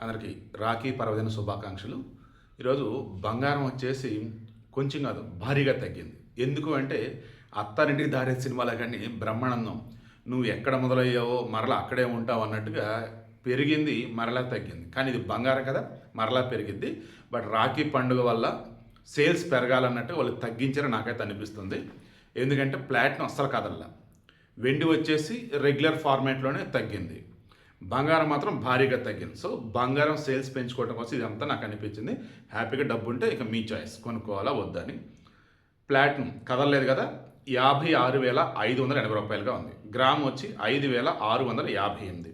అందరికీ రాఖీ పర్వదిన శుభాకాంక్షలు. ఈరోజు బంగారం వచ్చేసి కొంచెం కాదు భారీగా తగ్గింది. ఎందుకు అంటే అత్తారింటికి దారే సినిమాలో కానీ బ్రహ్మానందం నువ్వు ఎక్కడ మొదలయ్యావో మరలా అక్కడే ఉంటావు అన్నట్టుగా పెరిగింది, మరలా తగ్గింది. కానీ ఇది బంగారం కదా, మరలా పెరిగింది. బట్ రాఖీ పండుగ వల్ల సేల్స్ పెరగాలన్నట్టు వాళ్ళు తగ్గించారని నాకైతే అనిపిస్తుంది. ఎందుకంటే ప్లాటినం అస్సలు కదల్లా, వెండి వచ్చేసి రెగ్యులర్ ఫార్మేట్లోనే తగ్గింది, బంగారం మాత్రం భారీగా తగ్గింది. సో బంగారం సేల్స్ పెంచుకోవడం కోసం ఇదంతా నాకు అనిపించింది. హ్యాపీగా డబ్బు ఉంటే ఇక మీ చాయిస్, కొనుక్కోవాలా వద్దని. ప్లాటినం కదలలేదు కదా, 56,580 రూపాయలుగా ఉంది. గ్రామ్ వచ్చి 5,658.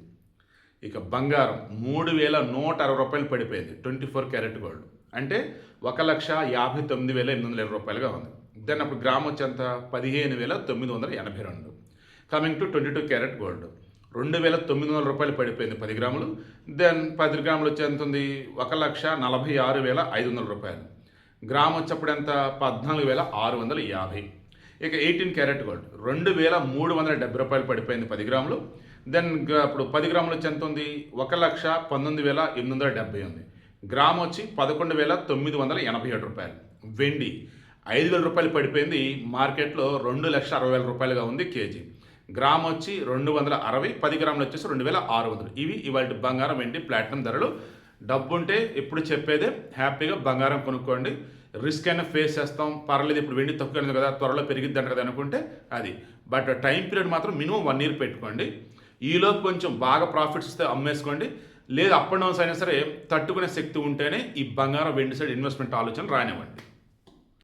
ఇక బంగారం 3,160 రూపాయలు పడిపోయింది. 24 క్యారెట్ గోల్డ్ అంటే 1,59,820 రూపాయలుగా ఉంది. దెన్ అప్పుడు గ్రామ్ వచ్చి ఎంత 15,982. కమింగ్ టు 22 క్యారెట్ గోల్డ్ 2,900 రూపాయలు పడిపోయింది 10 గ్రాములు. దెన్ 10 గ్రాములు వచ్చి ఎంత ఉంది 1,46,500 రూపాయలు. గ్రామ్ వచ్చేప్పుడు ఎంత 14,650. ఇక 18 క్యారెట్ గోల్డ్ 2,370 రూపాయలు పడిపోయింది 10 గ్రాములు. దెన్ ఇప్పుడు 10 గ్రాములు వచ్చి ఎంత ఉంది 1,19,870 ఉంది. గ్రామ్ వచ్చి 11,987 రూపాయలు. వెండి 5,000 రూపాయలు పడిపోయింది, మార్కెట్లో 2,60,000 రూపాయలుగా ఉంది కేజీ. గ్రామ్ వచ్చి 260, 10 గ్రాములు వచ్చేసి 2,600. ఇవి ఇవాళ బంగారం, వెండి, ప్లాటినం ధరలు. డబ్బుంటే ఎప్పుడు చెప్పేదే, హ్యాపీగా బంగారం కొనుక్కోండి. రిస్క్ అయినా ఫేస్ చేస్తాం, పర్లేదు ఇప్పుడు వెండి తక్కువ కదా, త్వరలో పెరిగిద్దంట కదా అనుకుంటే అది. బట్ టైం పీరియడ్ మాత్రం మినిమం 1 ఇయర్ పెట్టుకోండి. ఈలోపు కొంచెం బాగా ప్రాఫిట్స్ వస్తే అమ్మేసుకోండి. లేదు అప్ అండ్ డౌన్స్ అయినా సరే తట్టుకునే శక్తి ఉంటేనే ఈ బంగారం, వెండి సైడ్ ఇన్వెస్ట్మెంట్ ఆలోచన రానివ్వండి.